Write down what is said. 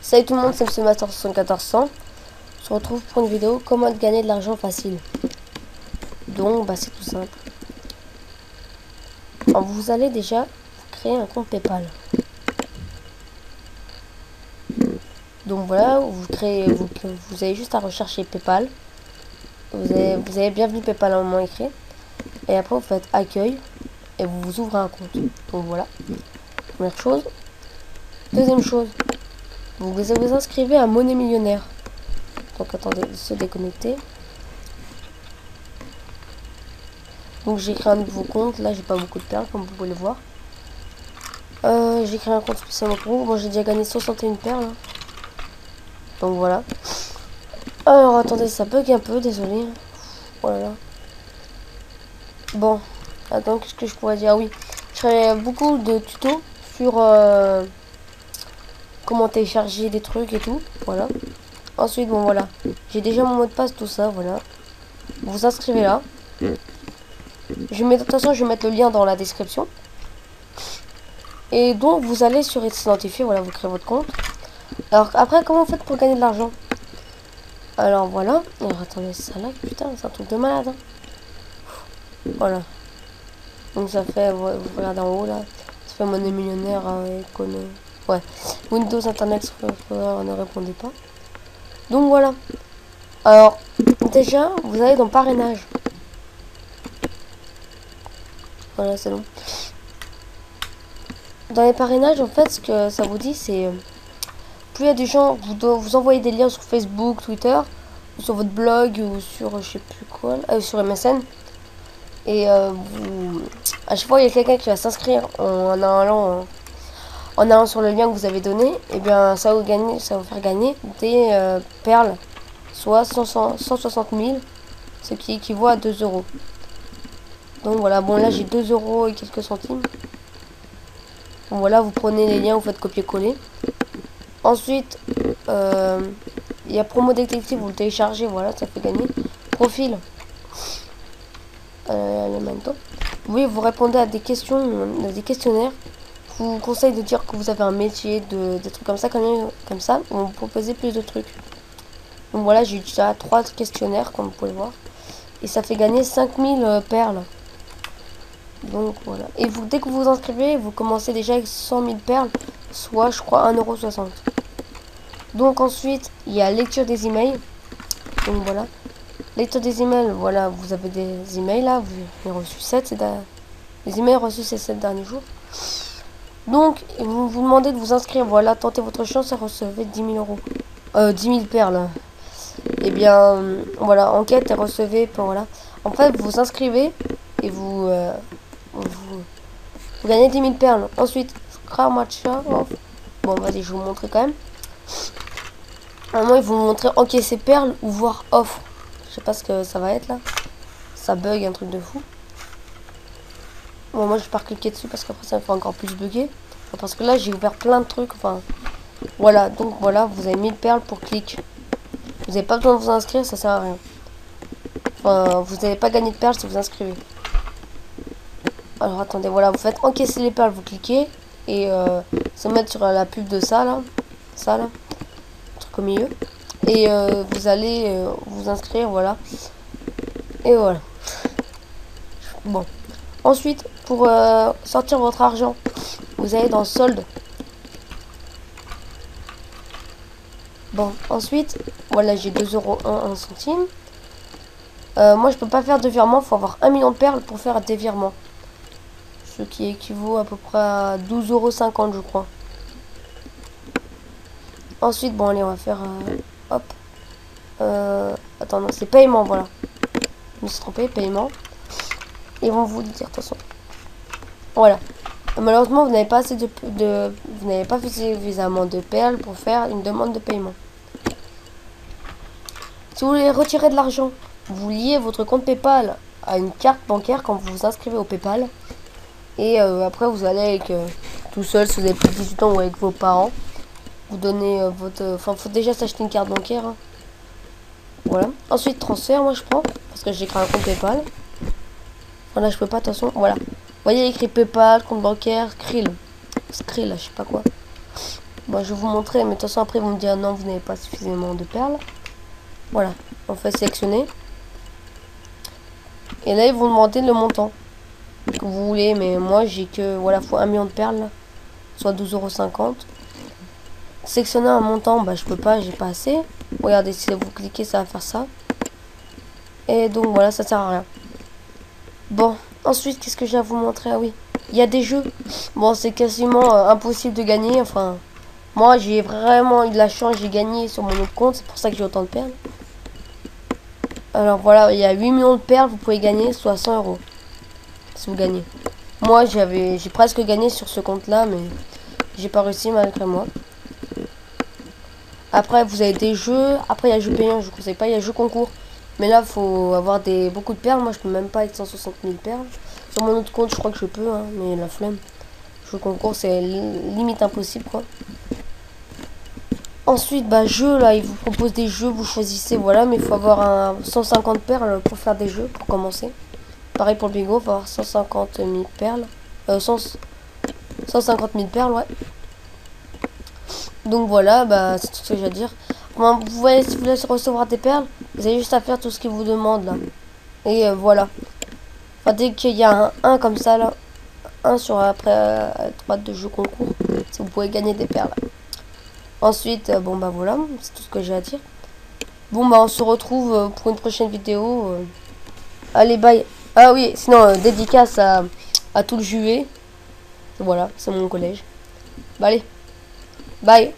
Salut tout le monde, c'est MC Master 7400. On se retrouve pour une vidéo comment gagner de l'argent facile. Donc c'est tout simple. Alors, vous allez déjà créer un compte PayPal. Donc voilà, vous avez juste à rechercher PayPal. Vous avez bienvenue PayPal à un moment écrit. Et après vous faites accueil et vous ouvrez un compte. Donc voilà, première chose. Deuxième chose, vous vous inscrivez à Monnaie Millionnaire. Donc attendez de se déconnecter. Donc j'ai créé un nouveau compte. Là j'ai pas beaucoup de perles comme vous pouvez le voir. J'ai créé un compte spécialement pour vous. Moi j'ai déjà gagné 61 perles. Hein. Donc voilà. Alors attendez, ça bug un peu, désolé. Oh là là. Bon, attends, qu'est-ce que je pourrais dire? Oui, je ferai beaucoup de tutos sur comment télécharger des trucs et tout. Voilà. Ensuite, bon voilà. J'ai déjà mon mot de passe, tout ça, voilà. Vous vous inscrivez là. De toute façon, je vais mettre le lien dans la description. Et donc, vous allez sur s'identifier, voilà, vous créez votre compte. Alors, après, comment vous faites pour gagner de l'argent? Alors, voilà. Alors, attendez, ça là, putain, c'est un truc de malade. Hein. Voilà. Donc, ça fait, vous regardez en haut, là. Ça fait Monnaie Millionnaire, ouais. Windows, Internet Explorer, ne répondez pas. Donc, voilà. Alors, déjà, vous allez dans parrainage. Voilà, c'est bon. Dans les parrainages, en fait, ce que ça vous dit, c'est... plus il y a des gens, vous envoyez des liens sur Facebook, Twitter, ou sur votre blog, ou sur, je sais plus quoi, sur MSN. Et à chaque fois, il y a quelqu'un qui va s'inscrire en allant sur le lien que vous avez donné. Et bien, ça va vous faire gagner des perles, soit 160 000, ce qui équivaut à 2 euros. Donc voilà, bon là j'ai 2 euros et quelques centimes. Bon voilà, vous prenez les liens, vous faites copier-coller. Ensuite, il y a promo détective, vous le téléchargez, voilà, ça fait gagner. Profil. Oui, vous répondez à des questions, des questionnaires. Je vous conseille de dire que vous avez un métier, des trucs comme ça, on vous propose plus de trucs. Donc voilà, j'ai déjà 3 questionnaires, comme vous pouvez le voir. Et ça fait gagner 5000 perles. Donc voilà. Et dès que vous vous inscrivez, vous commencez déjà avec 100 000 perles, soit je crois 1,60 €. Donc ensuite, il y a lecture des emails. Donc voilà. Lecture des emails, voilà, vous avez des emails là, vous avez reçu 7, les emails reçus ces 7 derniers jours. Donc, vous vous demandez de vous inscrire, voilà, tentez votre chance et recevez 10 000 €. 10 000 perles. Et bien, voilà, enquête et recevez, voilà. En fait, vous vous inscrivez et vous gagnez 10 000 perles. Ensuite, Scrum Matcha. Bon, vas-y, je vais vous montrer quand même. À un moment, ils vont vous montrer encaisser perles ou voir offre. Je sais pas ce que ça va être là. Ça bug, un truc de fou. Bon, moi, je vais pas cliquer dessus parce qu'après, ça me fait encore plus bugger. Parce que là, j'ai ouvert plein de trucs. Enfin, voilà. Donc, voilà, vous avez 1000 perles pour clic. Vous n'avez pas besoin de vous inscrire, ça sert à rien. Enfin, vous n'allez pas gagner de perles si vous inscrivez. Alors, attendez, voilà, vous faites encaisser les perles, vous cliquez. Et se mettre sur la pub de ça, là. Ça, là. Truc au milieu. Et vous allez vous inscrire, voilà. Et voilà. Bon. Ensuite, pour sortir votre argent, vous allez dans solde. Bon, ensuite, voilà, j'ai 2,01 €. Moi, je peux pas faire de virement. Il faut avoir 1 million de perles pour faire des virements. Ce qui équivaut à peu près à 12,50 €, je crois. Ensuite, bon, allez, on va faire... hop. Attends, non, c'est paiement, voilà. Je me suis trompé, paiement. Ils vont vous dire, de toute façon. Voilà. Malheureusement, vous n'avez pas assez vous n'avez pas suffisamment de perles pour faire une demande de paiement. Si vous voulez retirer de l'argent, vous liez votre compte PayPal à une carte bancaire quand vous vous inscrivez au PayPal. Et après, vous allez avec tout seul, si vous avez plus de 18 ans ou avec vos parents. Vous donnez votre... Enfin, faut déjà s'acheter une carte bancaire. Hein. Voilà. Ensuite, transfert, moi je prends. Parce que j'ai créé un compte PayPal. Enfin là je peux pas, attention, voilà. Vous voyez écrit PayPal, compte bancaire, Skrill, je sais pas quoi. Bon, je vais vous montrer, mais de toute façon après vous me direz non, vous n'avez pas suffisamment de perles. Voilà, on fait sélectionner. Et là ils vont demander le montant que vous voulez, mais moi j'ai que, voilà, faut 1 million de perles, là, soit 12,50 €. Sélectionner un montant, bah je peux pas, j'ai pas assez. Regardez, si vous cliquez ça va faire ça. Et donc voilà, ça sert à rien. Bon, ensuite qu'est-ce que j'ai à vous montrer? Ah oui, il y a des jeux. Bon, c'est quasiment impossible de gagner. Enfin, moi j'ai vraiment eu de la chance, j'ai gagné sur mon autre compte, c'est pour ça que j'ai autant de perles. Alors voilà, il y a 8 millions de perles, vous pouvez gagner soit 100 € si vous gagnez. Moi j'ai presque gagné sur ce compte là, mais j'ai pas réussi malgré moi. Après vous avez des jeux, après il y a jeux payants, je vous conseille pas, il y a jeux concours. Mais là faut avoir beaucoup de perles, moi je peux même pas être 160 000 perles. Sur mon autre compte je crois que je peux, hein, mais la flemme. Jeux concours c'est limite impossible quoi. Ensuite bah jeux là, ils vous proposent des jeux, vous choisissez, voilà, mais il faut avoir un 150 perles pour faire des jeux, pour commencer. Pareil pour le bingo, il faut avoir 150 000 perles. 150 000 perles, ouais. Donc voilà, bah c'est tout ce que j'ai à dire. Bon, vous voyez, si vous voulez recevoir des perles, vous avez juste à faire tout ce qu'ils vous demandent là. Et voilà. Enfin, dès qu'il y a un comme ça là, un sur après à droite de jeu concours, si vous pouvez gagner des perles. Ensuite, bon bah voilà, c'est tout ce que j'ai à dire. Bon bah on se retrouve pour une prochaine vidéo. Allez, bye. Ah oui, sinon dédicace à tout le juvé. Voilà, c'est mon collège. Bah allez, bye.